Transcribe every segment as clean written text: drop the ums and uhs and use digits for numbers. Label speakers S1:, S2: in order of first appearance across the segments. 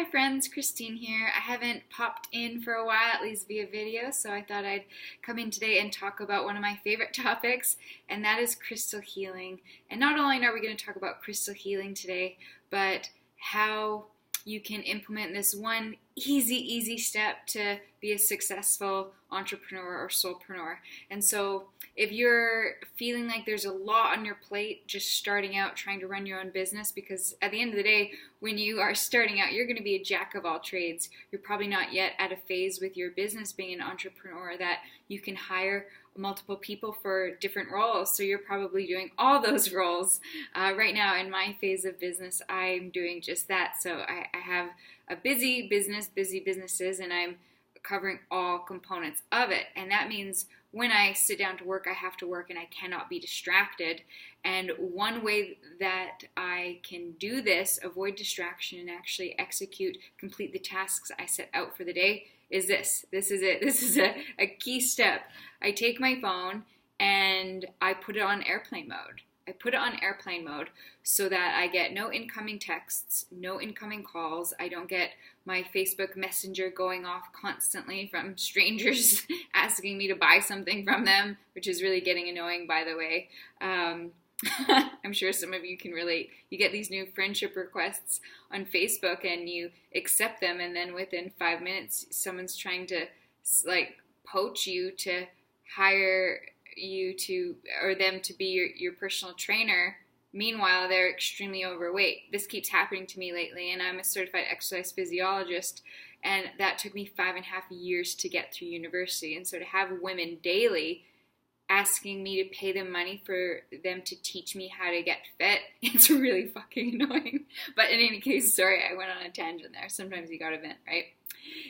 S1: Hi friends, Christine here. I haven't popped in for a while, at least via video, so I thought I'd come in today and talk about one of my favorite topics, and that is crystal healing. And not only are we going to talk about crystal healing today, but how you can implement this one easy step to be a successful entrepreneur or soulpreneur. And so if you're feeling like there's a lot on your plate just starting out trying to run your own business, because at the end of the day, when you are starting out, you're going to be a jack of all trades. You're probably not yet at a phase with your business being an entrepreneur that you can hire multiple people for different roles. So you're probably doing all those roles. Right now in my phase of business, I'm doing just that. So I have a busy businesses, and I'm covering all components of it. And that means when I sit down to work, I have to work and I cannot be distracted. And one way that I can do this, avoid distraction and actually complete the tasks I set out for the day is this. This is it. This is a key step. I take my phone and I put it on airplane mode. I put it on airplane mode so that I get no incoming texts, no incoming calls. I don't get my Facebook Messenger going off constantly from strangers asking me to buy something from them, which is really getting annoying, by the way. I'm sure some of you can relate. You get these new friendship requests on Facebook and you accept them, and then within 5 minutes, someone's trying to poach you to hire you to, or them to be your personal trainer. Meanwhile, they're extremely overweight. This keeps happening to me lately, and I'm a certified exercise physiologist, and that took me 5.5 years to get through university. And so to have women daily asking me to pay them money for them to teach me how to get fit, it's really fucking annoying. But in any case, sorry, I went on a tangent there. Sometimes you gotta vent, right?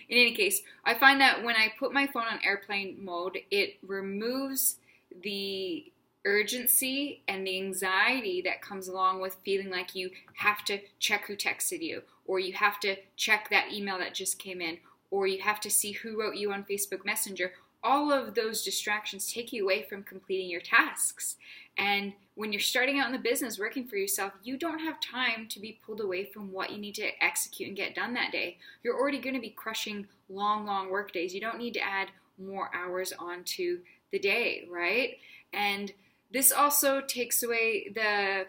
S1: In any case, I find that when I put my phone on airplane mode, it removes the urgency and the anxiety that comes along with feeling like you have to check who texted you, or you have to check that email that just came in, or you have to see who wrote you on Facebook Messenger. All of those distractions take you away from completing your tasks. And when you're starting out in the business, working for yourself, you don't have time to be pulled away from what you need to execute and get done that day. You're already going to be crushing long work days. You don't need to add more hours onto the day, right? And this also takes away the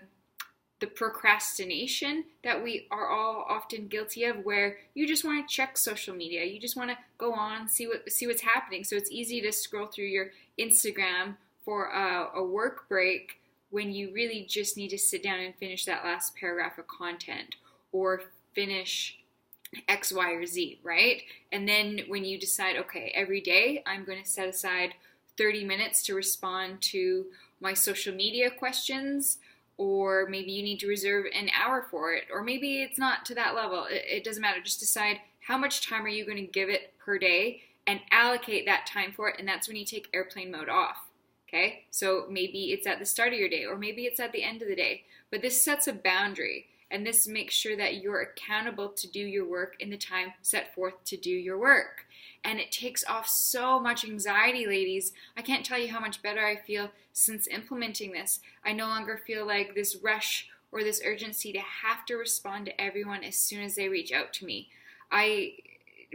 S1: procrastination that we are all often guilty of, where you just want to check social media. You just want to go on, see what's happening. So it's easy to scroll through your Instagram for a work break when you really just need to sit down and finish that last paragraph of content or finish X, Y, or Z, right? And then when you decide, okay, every day I'm going to set aside 30 minutes to respond to my social media questions, or maybe you need to reserve an hour for it, or maybe it's not to that level. It doesn't matter. Just decide how much time are you going to give it per day and allocate that time for it, and that's when you take airplane mode off. Okay? So maybe it's at the start of your day, or maybe it's at the end of the day, but this sets a boundary, and this makes sure that you're accountable to do your work in the time set forth to do your work. And it takes off so much anxiety, ladies. I can't tell you how much better I feel since implementing this. I no longer feel like this rush or this urgency to have to respond to everyone as soon as they reach out to me. I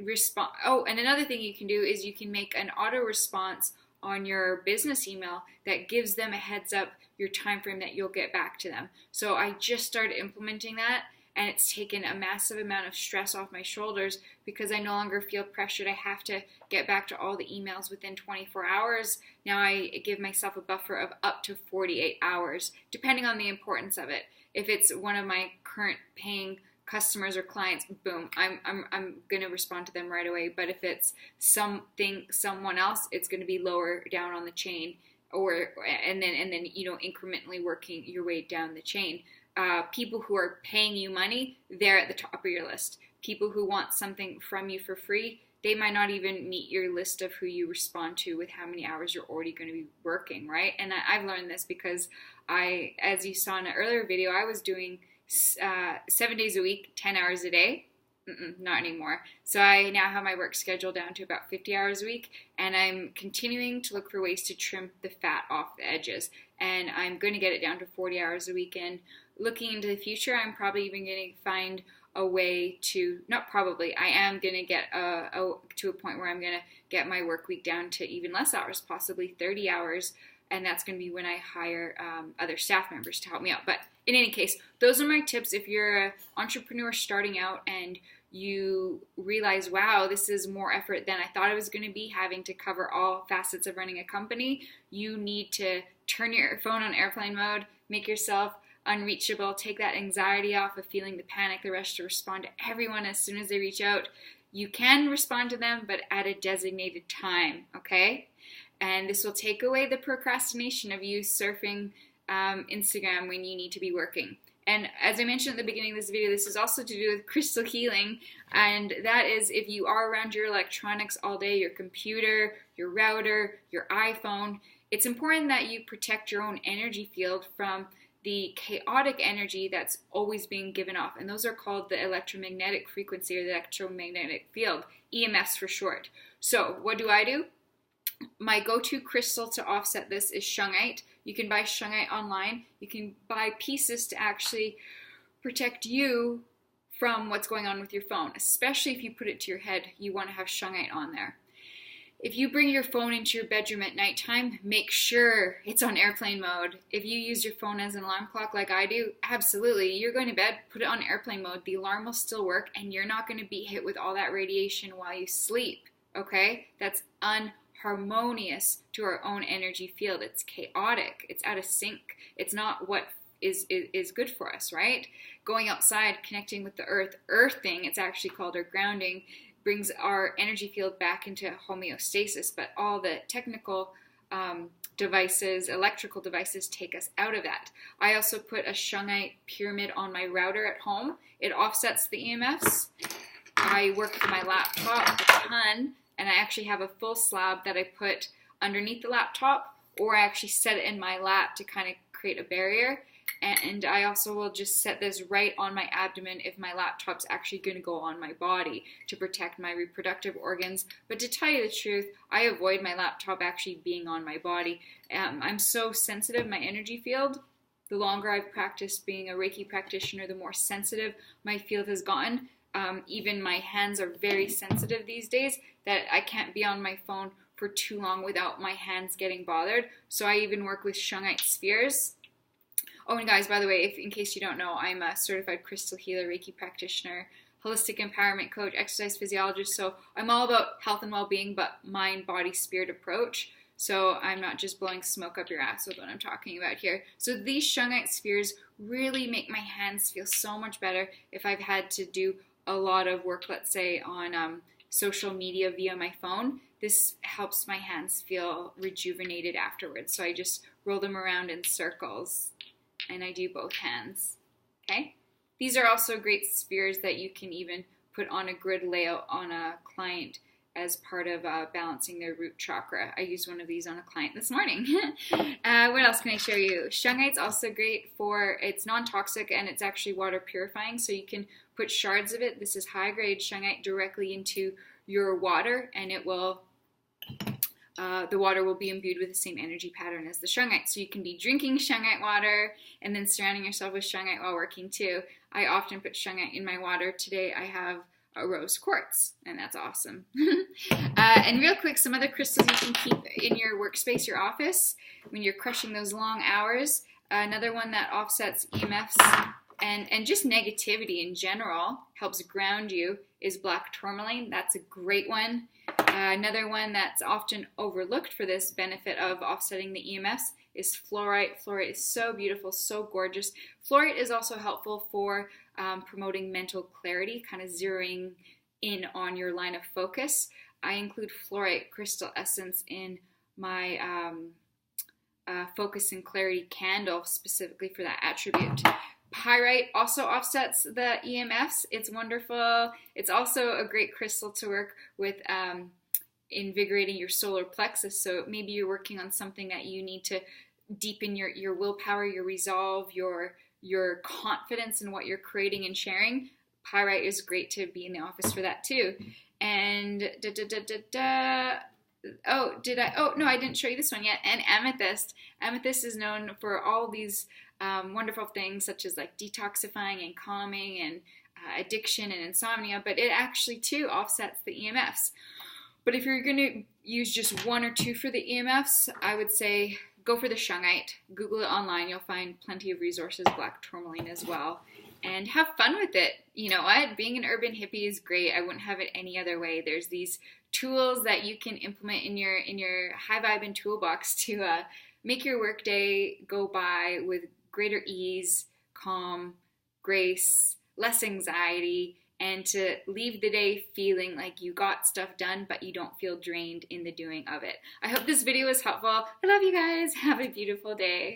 S1: respond. Oh, and another thing you can do is you can make an auto response on your business email that gives them a heads up your time frame that you'll get back to them. So I just started implementing that, and it's taken a massive amount of stress off my shoulders because I no longer feel pressured. I have to get back to all the emails within 24 hours. Now I give myself a buffer of up to 48 hours, depending on the importance of it. If it's one of my current paying customers or clients, boom, I'm going to respond to them right away. But if it's someone else, it's going to be lower down on the chain, and then incrementally working your way down the chain. People who are paying you money, they're at the top of your list. People who want something from you for free, they might not even meet your list of who you respond to with how many hours you're already going to be working, right? And I've learned this because as you saw in an earlier video, I was doing 7 days a week, 10 hours a day. Not anymore. So I now have my work schedule down to about 50 hours a week, and I'm continuing to look for ways to trim the fat off the edges. And I'm going to get it down to 40 hours a week. And looking into the future, I'm probably even going to find a way to, not probably, I am going to get to a point where I'm going to get my work week down to even less hours, possibly 30 hours. And that's going to be when I hire other staff members to help me out. But in any case, those are my tips. If you're an entrepreneur starting out and you realize, wow, this is more effort than I thought it was going to be, having to cover all facets of running a company, you need to turn your phone on airplane mode, make yourself unreachable, take that anxiety off of feeling the panic, the rush to respond to everyone as soon as they reach out. You can respond to them, but at a designated time, okay? And this will take away the procrastination of you surfing Instagram when you need to be working. And as I mentioned at the beginning of this video, this is also to do with crystal healing. And that is, if you are around your electronics all day, your computer, your router, your iPhone, it's important that you protect your own energy field from the chaotic energy that's always being given off. And those are called the electromagnetic frequency or the electromagnetic field, EMFs for short. So what do? My go-to crystal to offset this is shungite. You can buy shungite online. You can buy pieces to actually protect you from what's going on with your phone, especially if you put it to your head. You want to have shungite on there. If you bring your phone into your bedroom at nighttime, make sure it's on airplane mode. If you use your phone as an alarm clock like I do, absolutely. You're going to bed, put it on airplane mode. The alarm will still work, and you're not going to be hit with all that radiation while you sleep, okay? That's unharmonious to our own energy field. It's chaotic. It's out of sync. It's not what is good for us, right? Going outside, connecting with the earthing, it's actually called, or grounding, brings our energy field back into homeostasis, but all the technical devices, electrical devices, take us out of that. I also put a shungite pyramid on my router at home. It offsets the EMFs. I work from my laptop a ton, and I actually have a full slab that I put underneath the laptop, or I actually set it in my lap to kind of create a barrier. And I also will just set this right on my abdomen if my laptop's actually going to go on my body to protect my reproductive organs. But to tell you the truth, I avoid my laptop actually being on my body. I'm so sensitive, my energy field. The longer I've practiced being a Reiki practitioner, the more sensitive my field has gotten. Even my hands are very sensitive these days, that I can't be on my phone for too long without my hands getting bothered. So I even work with shungite spheres. Oh, and guys, by the way, in case you don't know, I'm a certified crystal healer, Reiki practitioner, holistic empowerment coach, exercise physiologist. So I'm all about health and well-being, but mind, body, spirit approach. So I'm not just blowing smoke up your ass with what I'm talking about here. So these shungite spheres really make my hands feel so much better if I've had to do a lot of work, let's say, on social media via my phone. This helps my hands feel rejuvenated afterwards. So I just roll them around in circles. And I do both hands, okay? These are also great spheres that you can even put on a grid layout on a client as part of balancing their root chakra. I used one of these on a client this morning. What else can I show you? Shungite's also great for, it's non-toxic and it's actually water purifying, so you can put shards of it. This is high-grade shungite directly into your water, and it will the water will be imbued with the same energy pattern as the shungite. So you can be drinking shungite water and then surrounding yourself with shungite while working too. I often put shungite in my water. Today I have a rose quartz, and that's awesome. And real quick, some other crystals you can keep in your workspace, your office, when you're crushing those long hours. Another one that offsets EMFs and just negativity in general, helps ground you, is black tourmaline. That's a great one. Another one that's often overlooked for this benefit of offsetting the EMFs is fluorite. Fluorite is so beautiful, so gorgeous. Fluorite is also helpful for promoting mental clarity, kind of zeroing in on your line of focus. I include fluorite crystal essence in my focus and clarity candle specifically for that attribute. Pyrite also offsets the EMFs. It's wonderful. It's also a great crystal to work with invigorating your solar plexus. So maybe you're working on something that you need to deepen your willpower, your resolve, your confidence in what you're creating and sharing. Pyrite is great to be in the office for that too. And I didn't show you this one yet. And amethyst. Amethyst is known for all these wonderful things such as like detoxifying and calming and addiction and insomnia, but it actually too offsets the EMFs. But if you're going to use just one or two for the EMFs, I would say go for the shungite. Google it online. You'll find plenty of resources, black tourmaline as well. And have fun with it. You know what? Being an urban hippie is great. I wouldn't have it any other way. There's these tools that you can implement in your high vibe and toolbox to make your workday go by with greater ease, calm, grace, less anxiety, and to leave the day feeling like you got stuff done, but you don't feel drained in the doing of it. I hope this video was helpful. I love you guys. Have a beautiful day.